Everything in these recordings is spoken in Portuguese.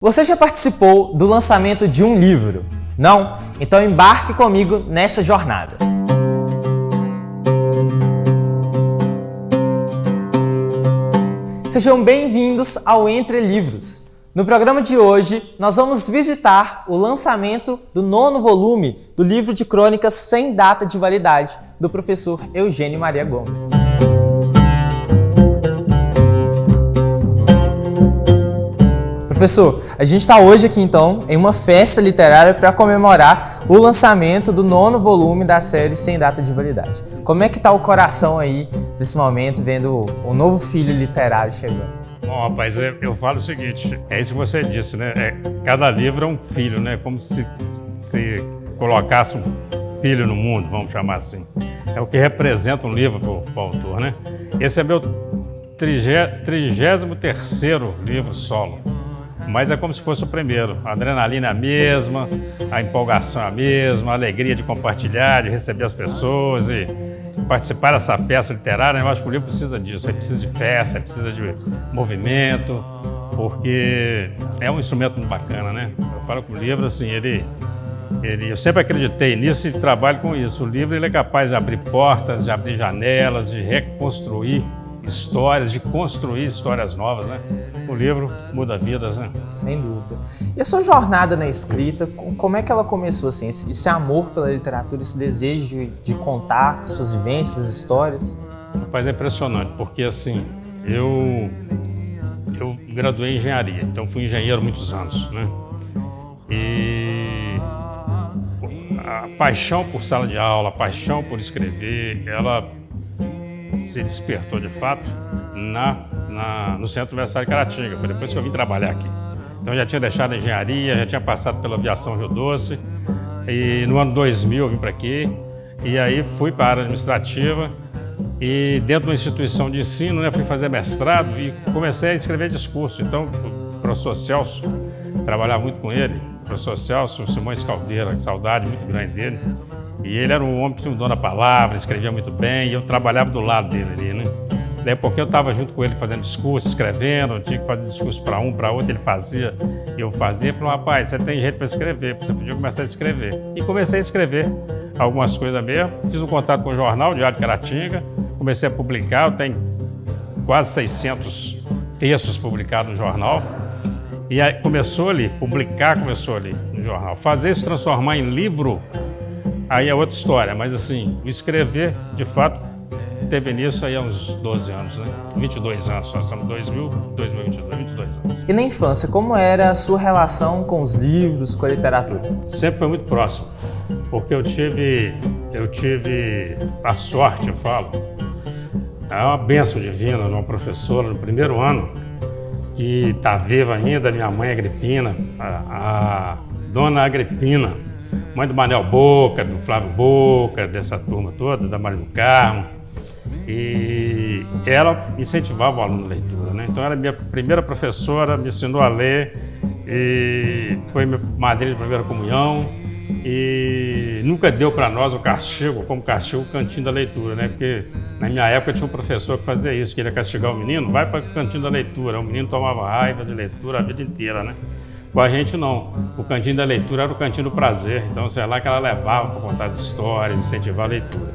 Você já participou do lançamento de um livro? Não? Então embarque comigo nessa jornada. Sejam bem-vindos ao Entre Livros. No programa de hoje, nós vamos visitar o lançamento do 9º volume do livro de crônicas sem data de validade, do professor Eugênio Maria Gomes. Professor, a gente está hoje aqui então em uma festa literária para comemorar o lançamento do 9º volume da série Sem Data de Validade. Como é que está o coração aí nesse momento, vendo o novo filho literário chegando? Bom, rapaz, eu falo o seguinte, é isso que você disse, né? Cada livro é um filho, né? Como se colocasse um filho no mundo, vamos chamar assim. É o que representa um livro para o autor, né? Esse é meu 33º livro solo. Mas é como se fosse o primeiro. A adrenalina é a mesma, a empolgação é a mesma, a alegria de compartilhar, de receber as pessoas e participar dessa festa literária. Eu acho que o livro precisa disso, ele precisa de festa, ele precisa de movimento, porque é um instrumento muito bacana, né? Eu falo que o livro, assim, eu sempre acreditei nisso e trabalho com isso. O livro ele é capaz de abrir portas, de abrir janelas, de reconstruir histórias, de construir histórias novas, né? O livro muda vidas, né? Sem dúvida. E a sua jornada na escrita, como é que ela começou, assim? Esse amor pela literatura, esse desejo de contar suas vivências, histórias? Rapaz, é impressionante, porque assim, eu graduei em engenharia, então fui engenheiro há muitos anos, né? E a paixão por sala de aula, a paixão por escrever, ela se despertou de fato no Centro Universitário de Caratinga. Foi depois que eu vim trabalhar aqui. Então eu já tinha deixado a engenharia, já tinha passado pela aviação Rio Doce e no ano 2000 eu vim para aqui e aí fui para a área administrativa e dentro de uma instituição de ensino, né, fui fazer mestrado e comecei a escrever discurso. Então o professor Celso, trabalhava muito com ele, o professor Celso Simões Caldeira, que saudade muito grande dele. E ele era um homem que tinha um dom da palavra, escrevia muito bem, e eu trabalhava do lado dele ali, né? Daí a pouquinho eu estava junto com ele fazendo discurso, escrevendo, eu tinha que fazer discurso para um, para outro, ele fazia, eu fazia. Ele falou, rapaz, você tem jeito para escrever, você podia começar a escrever. E comecei a escrever algumas coisas mesmo, fiz um contato com o jornal, Diário de Caratinga, comecei a publicar, eu tenho quase 600 textos publicados no jornal. E aí começou ali no jornal. Fazer isso transformar em livro, aí é outra história, mas assim, escrever, de fato, teve início aí há uns 12 anos, né? 22 anos, nós estamos em 2022, 22 anos. E na infância, como era a sua relação com os livros, com a literatura? Sempre foi muito próximo, porque eu tive a sorte, eu falo, é uma bênção divina de uma professora no primeiro ano, que está viva ainda, minha mãe Agripina, a dona Agripina, mãe do Manel Boca, do Flávio Boca, dessa turma toda, da Maria do Carmo. E ela incentivava o aluno à leitura, né? Então, ela era minha primeira professora, me ensinou a ler, e foi minha madrinha de primeira comunhão. E nunca deu para nós o castigo, como castigo, o cantinho da leitura, né? Porque na minha época tinha um professor que fazia isso, queria castigar o menino, vai para o cantinho da leitura. O menino tomava raiva de leitura a vida inteira, né? Com a gente não, o cantinho da leitura era o cantinho do prazer, então sei lá que ela levava para contar as histórias, incentivar a leitura.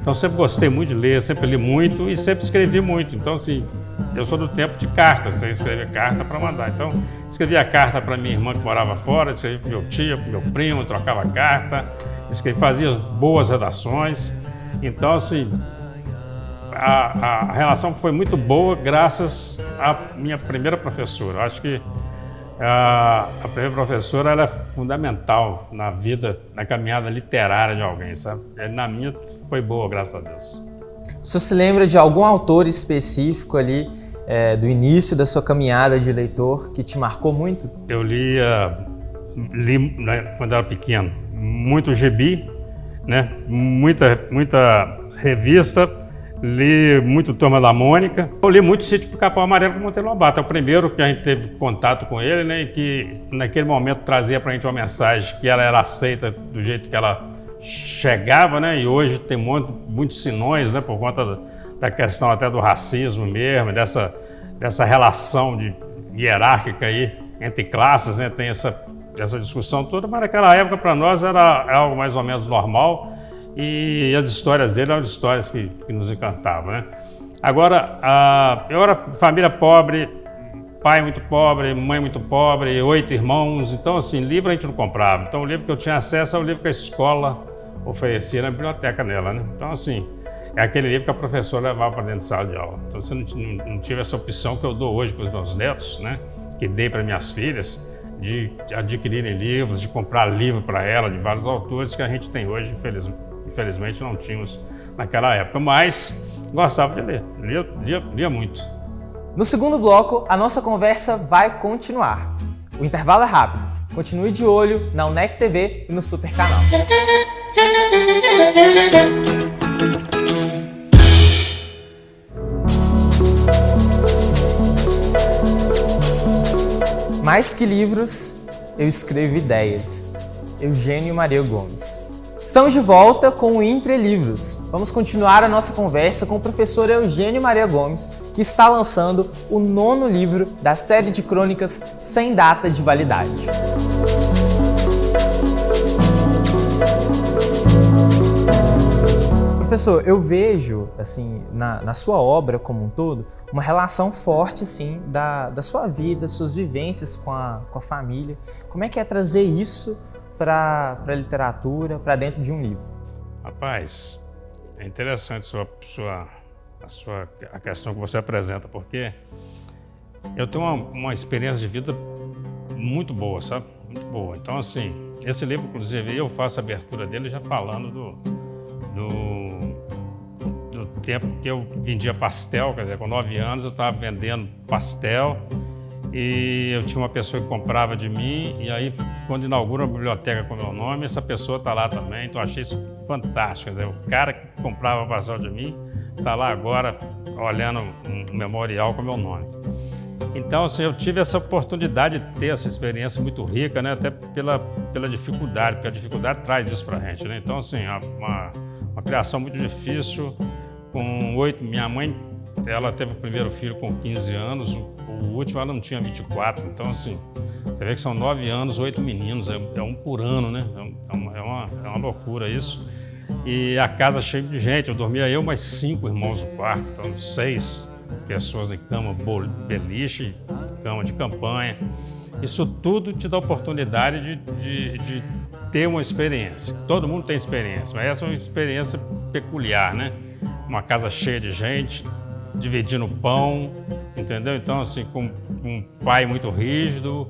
Então sempre gostei muito de ler, sempre li muito e sempre escrevi muito. Então assim, eu sou do tempo de carta, você escrevia carta para mandar. Então escrevia carta para minha irmã que morava fora, escrevia para meu tio, para meu primo, trocava carta, fazia boas redações. Então assim, a relação foi muito boa graças à minha primeira professora. Eu acho que a primeira professora ela é fundamental na vida, na caminhada literária de alguém, sabe? Na minha foi boa, graças a Deus. O senhor se lembra de algum autor específico ali, do início da sua caminhada de leitor, que te marcou muito? Eu li né, quando era pequeno, muito gibi, né? Muita revista, li muito Turma da Mônica. Eu li muito Sítio Pica-Pau Amarelo com Monteiro Lobato. É o primeiro que a gente teve contato com ele, né? E que naquele momento trazia pra gente uma mensagem que ela era aceita do jeito que ela chegava, né? E hoje tem muitos sinões, né? Por conta da questão até do racismo mesmo, dessa relação hierárquica aí entre classes, né? Tem essa discussão toda, mas naquela época para nós era algo mais ou menos normal e as histórias dele eram histórias que nos encantavam, né? Agora, eu era família pobre, pai muito pobre, mãe muito pobre, 8 irmãos, então assim, livro a gente não comprava. Então o livro que eu tinha acesso é o livro que a escola oferecia na biblioteca dela, né? Então assim, é aquele livro que a professora levava para dentro de sala de aula. Então você não tive essa opção que eu dou hoje para os meus netos, né? Que dei para minhas filhas, de adquirirem livros, de comprar livro para ela, de vários autores que a gente tem hoje, infelizmente não tínhamos naquela época, mas gostava de ler, lia muito. No segundo bloco, a nossa conversa vai continuar. O intervalo é rápido. Continue de olho na UNEC TV e no Super Canal. Mais que livros, eu escrevo ideias. Eugênio Maria Gomes. Estamos de volta com o Entre Livros. Vamos continuar a nossa conversa com o professor Eugênio Maria Gomes, que está lançando o 9º livro da série de crônicas Sem Data de Validade. Professor, eu vejo, assim, na sua obra como um todo, uma relação forte, assim, da sua vida, suas vivências com a família. Como é que é trazer isso para a literatura, para dentro de um livro? Rapaz, é interessante a questão que você apresenta, porque eu tenho uma experiência de vida muito boa, sabe? Muito boa. Então, assim, esse livro, inclusive, eu faço a abertura dele já falando do tempo que eu vendia pastel, quer dizer, com 9 anos eu estava vendendo pastel e eu tinha uma pessoa que comprava de mim e aí quando inaugura uma biblioteca com meu nome, essa pessoa está lá também, então eu achei isso fantástico, quer dizer, o cara que comprava pastel de mim está lá agora olhando um memorial com meu nome. Então, assim, eu tive essa oportunidade de ter essa experiência muito rica, né, até pela dificuldade, porque a dificuldade traz isso para a gente, né? Então, assim, uma criação muito difícil. Minha mãe, ela teve o primeiro filho com 15 anos, o último ela não tinha 24, então assim, você vê que são 9 anos, 8 meninos, é um por ano, né? É uma loucura isso. E a casa cheia de gente, eu dormia eu mais 5 irmãos no quarto, então 6 pessoas em cama, beliche, cama de campanha. Isso tudo te dá a oportunidade de ter uma experiência. Todo mundo tem experiência, mas essa é uma experiência peculiar, né? Uma casa cheia de gente, dividindo pão, entendeu? Então, assim, com um pai muito rígido,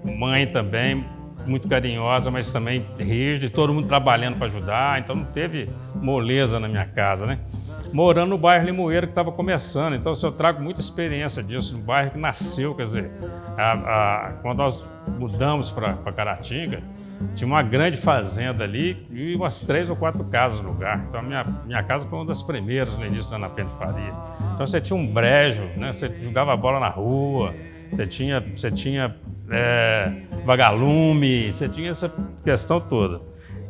mãe também muito carinhosa, mas também rígida, e todo mundo trabalhando para ajudar, então não teve moleza na minha casa, né? Morando no bairro Limoeiro, que estava começando, então assim, eu trago muita experiência disso, no bairro que nasceu, quer dizer, quando nós mudamos para Caratinga, tinha uma grande fazenda ali e umas 3 ou 4 casas no lugar. Então a minha casa foi uma das primeiras no início da Ana Pena de Faria. Então você tinha um brejo, né? Você jogava bola na rua, você tinha vagalume, você tinha essa questão toda.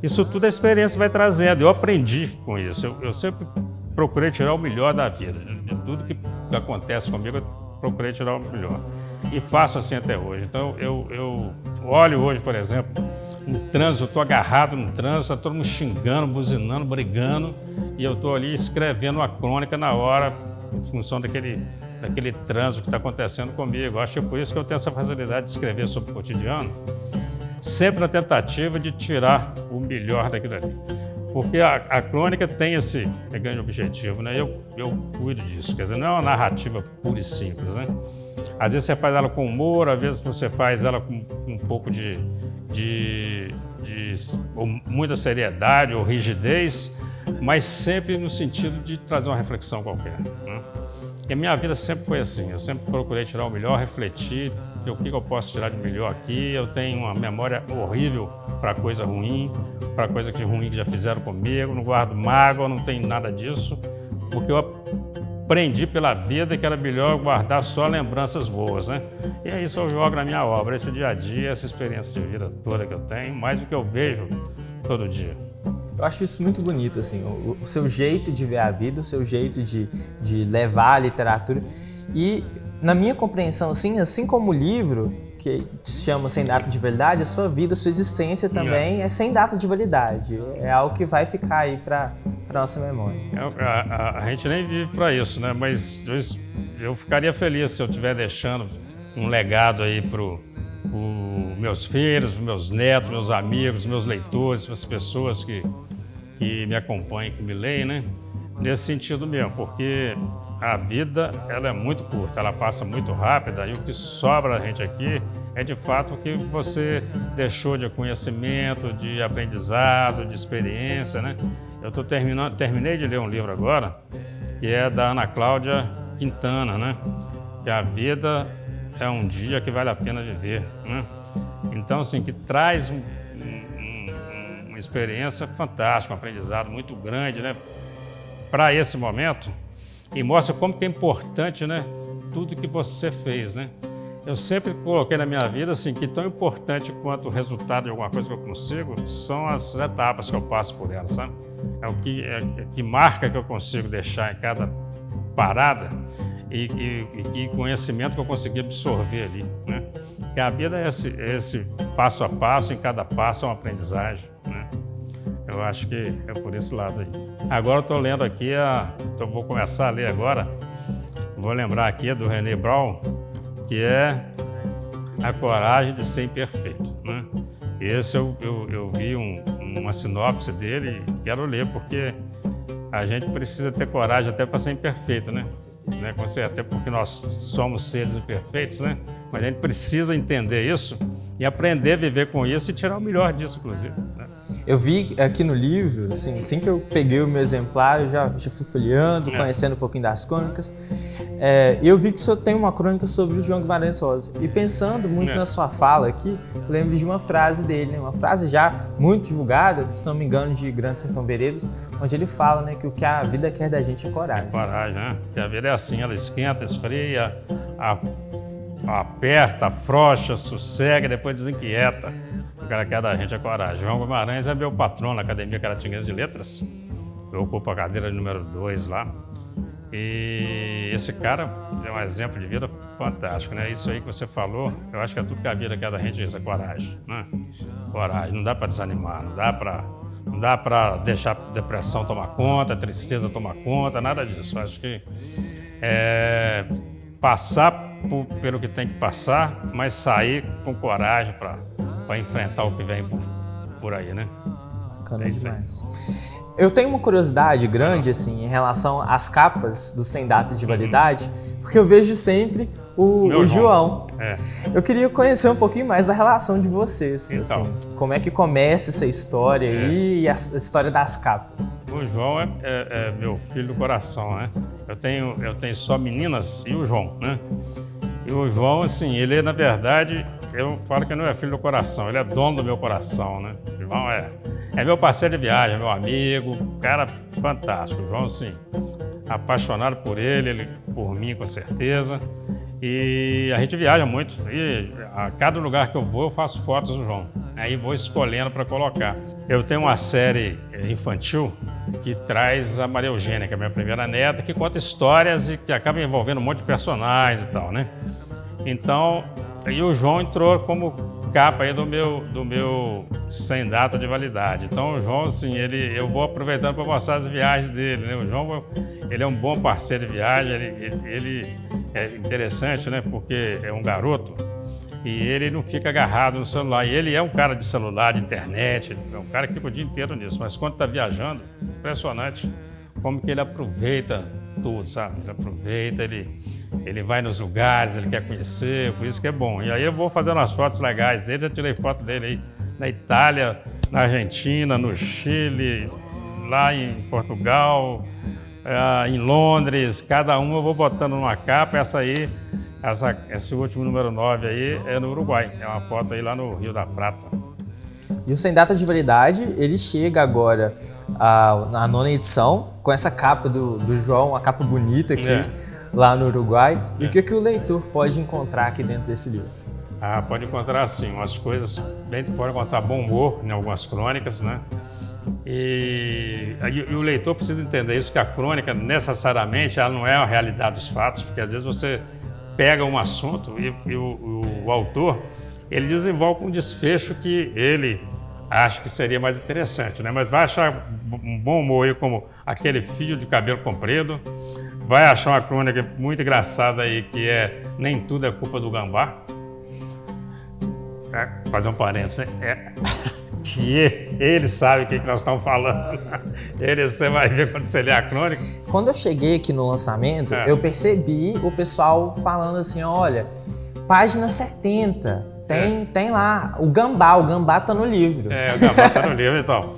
Isso tudo a experiência vai trazendo. Eu aprendi com isso. Eu sempre procurei tirar o melhor da vida. De tudo que acontece comigo, eu procurei tirar o melhor. E faço assim até hoje. Então eu olho hoje, por exemplo, no trânsito, eu estou agarrado no trânsito, está todo mundo xingando, buzinando, brigando, e eu estou ali escrevendo uma crônica na hora, em função daquele trânsito que está acontecendo comigo. Acho que é por isso que eu tenho essa facilidade de escrever sobre o cotidiano, sempre na tentativa de tirar o melhor daquilo ali. Porque a crônica tem esse grande objetivo, né? Eu cuido disso, quer dizer, não é uma narrativa pura e simples, né? Às vezes você faz ela com humor, às vezes você faz ela com um pouco de muita seriedade ou rigidez, mas sempre no sentido de trazer uma reflexão qualquer, né? E a minha vida sempre foi assim, eu sempre procurei tirar o melhor, refletir, ver o que eu posso tirar de melhor aqui. Eu tenho uma memória horrível para coisa ruim, para coisa ruim que já fizeram comigo, não guardo mágoa, não tenho nada disso, porque eu aprendi pela vida que era melhor guardar só lembranças boas, né? E é isso que eu jogo na minha obra, esse dia a dia, essa experiência de vida toda que eu tenho, mais do que eu vejo todo dia. Eu acho isso muito bonito, assim, o seu jeito de ver a vida, o seu jeito de levar a literatura. E, na minha compreensão, assim como o livro, que se chama Sem Data de Validade, a sua vida, a sua existência também é sem data de validade. É algo que vai ficar aí para nossa memória. A gente nem vive para isso, né? Mas eu ficaria feliz se eu estiver deixando um legado aí para meus filhos, meus netos, meus amigos, meus leitores, as pessoas que me acompanham, que me leem, né? Nesse sentido mesmo, porque a vida ela é muito curta, ela passa muito rápida e o que sobra a gente aqui é de fato o que você deixou de conhecimento, de aprendizado, de experiência, né? Eu terminei de ler um livro agora que é da Ana Cláudia Quintana, né? Que a vida é um dia que vale a pena viver, né? Então, assim, que traz uma experiência fantástica, um aprendizado muito grande, né? Para esse momento e mostra como que é importante, né? Tudo que você fez, né? Eu sempre coloquei na minha vida assim que tão importante quanto o resultado de alguma coisa que eu consigo são as etapas que eu passo por ela, sabe? É o que marca que eu consigo deixar em cada parada e que conhecimento que eu consegui absorver ali, né? Porque a vida é esse passo a passo, em cada passo é uma aprendizagem, né? Eu acho que é por esse lado aí. Agora eu estou lendo aqui, então vou começar a ler agora, vou lembrar aqui do René Brown, que é A Coragem de Ser Imperfeito, né? Esse eu vi uma sinopse dele e quero ler, porque a gente precisa ter coragem até para ser imperfeito, né? Até porque nós somos seres imperfeitos, né? Mas a gente precisa entender isso e aprender a viver com isso e tirar o melhor disso, inclusive, né? Eu vi aqui no livro, assim que eu peguei o meu exemplar, eu já fui folheando, conhecendo um pouquinho das crônicas, e eu vi que o senhor tem uma crônica sobre o João Guimarães Rosa. E pensando muito na sua fala aqui, lembro de uma frase dele, né? Uma frase já muito divulgada, se não me engano, de Grande Sertão Veredas, onde ele fala, né, que o que a vida quer da gente é coragem. É coragem, né? Porque a vida é assim, ela esquenta, esfria, aperta, afrouxa, sossega e depois desinquieta. O cara quer da gente é coragem. João Guimarães é meu patrão na Academia Caratinguense de Letras. Eu ocupo a cadeira número 2 lá. E esse cara é um exemplo de vida fantástico, né? Isso aí que você falou, eu acho que é tudo que a vida quer da gente, isso é coragem, né? Coragem, não dá para desanimar, não dá para deixar a depressão tomar conta, a tristeza tomar conta, nada disso. Eu acho que passar pelo que tem que passar, mas sair com coragem para enfrentar o que vem por aí, né? Bacana demais. Eu tenho uma curiosidade grande, assim, em relação às capas do Sem Data de Validade, porque eu vejo sempre o João. Eu queria conhecer um pouquinho mais da relação de vocês, então, assim, como é que começa essa história aí e a história das capas. O João é meu filho do coração, né? Eu tenho só meninas e o João, né? E o João, assim, ele na verdade, eu falo que não é filho do coração, ele é dono do meu coração, né? O João é meu parceiro de viagem, é meu amigo, cara fantástico. O João, assim, apaixonado por ele por mim, com certeza. E a gente viaja muito. E a cada lugar que eu vou, eu faço fotos do João. Aí vou escolhendo para colocar. Eu tenho uma série infantil que traz a Maria Eugênia, que é a minha primeira neta, que conta histórias e que acaba envolvendo um monte de personagens e tal, né? Então, aí o João entrou como capa aí do meu Sem Data de Validade. Então o João, assim, eu vou aproveitando para mostrar as viagens dele, né? O João, ele é um bom parceiro de viagem, ele é interessante, né? Porque é um garoto e ele não fica agarrado no celular. E ele é um cara de celular, de internet, é um cara que fica o dia inteiro nisso. Mas quando está viajando, impressionante como que ele aproveita tudo, sabe? Ele aproveita, ele vai nos lugares, ele quer conhecer, por isso que é bom. E aí eu vou fazendo as fotos legais dele, já tirei foto dele aí na Itália, na Argentina, no Chile, lá em Portugal, em Londres, cada uma eu vou botando numa capa. Esse último número 9 aí é no Uruguai, é uma foto aí lá no Rio da Prata. E o Sem Data de Validade, ele chega agora na 9ª edição, com essa capa do João, uma capa bonita aqui, lá no Uruguai. E o que o leitor pode encontrar aqui dentro desse livro? Pode encontrar, assim, umas coisas, pode encontrar bom humor em algumas crônicas, né? E o leitor precisa entender isso, que a crônica, necessariamente, ela não é a realidade dos fatos, porque às vezes você pega um assunto e o autor, ele desenvolve um desfecho que ele acha que seria mais interessante, né? Mas vai achar um bom humor aí como Aquele Fio de Cabelo Comprido, vai achar uma crônica muito engraçada aí que é Nem Tudo é Culpa do Gambá. Fazer um parênteses, né? Que ele sabe o que nós estamos falando. Você vai ver quando você ler a crônica. Quando eu cheguei aqui no lançamento, eu percebi o pessoal falando assim, olha, página 70, tem lá o Gambá tá no livro. O Gambá tá no livro, então.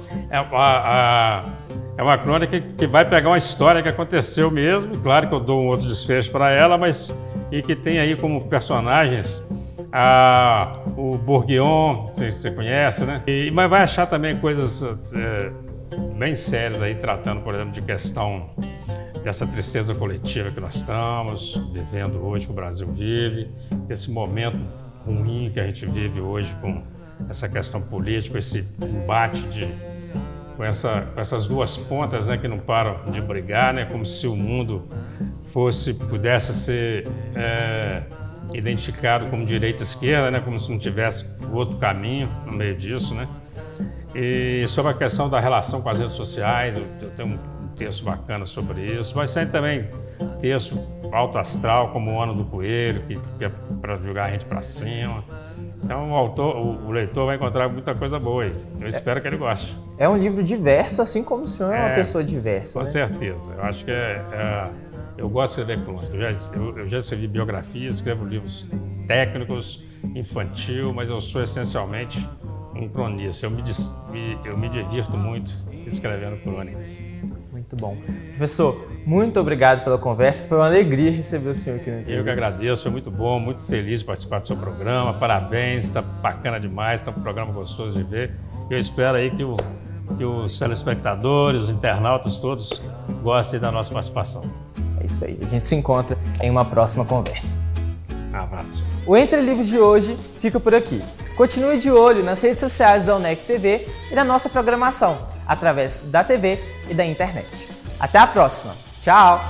É uma crônica que vai pegar uma história que aconteceu mesmo, claro que eu dou um outro desfecho para ela, mas e que tem aí como personagens o Bourguignon, você conhece, né? Mas vai achar também coisas bem sérias aí, tratando, por exemplo, de questão dessa tristeza coletiva que nós estamos vivendo hoje, que o Brasil vive, desse momento ruim que a gente vive hoje com essa questão política, esse embate com essas duas pontas, né, que não param de brigar, né, como se o mundo pudesse ser identificado como direita e esquerda, né, como se não tivesse outro caminho no meio disso, né? E sobre a questão da relação com as redes sociais, eu tenho um texto bacana sobre isso. Vai sair também texto alto astral, como O Ano do Coelho, que é para jogar a gente para cima. Então o leitor vai encontrar muita coisa boa aí. Eu espero que ele goste. É um livro diverso, assim como o senhor é uma pessoa diversa. Com né? certeza. Eu acho que eu gosto de escrever crônica. Eu já escrevi biografias, escrevo livros técnicos, infantil, mas eu sou essencialmente um cronista. Eu me divirto muito escrevendo crônicas. Muito bom. Professor, muito obrigado pela conversa. Foi uma alegria receber o senhor aqui no entrevista. Eu que agradeço, foi muito bom, muito feliz de participar do seu programa. Parabéns, está bacana demais, está um programa gostoso de ver. Eu espero aí que os telespectadores, os internautas todos gostem da nossa participação. É isso aí. A gente se encontra em uma próxima conversa. Um abraço. O Entre Livros de hoje fica por aqui. Continue de olho nas redes sociais da UNEC TV e da nossa programação, através da TV e da internet. Até a próxima. Tchau!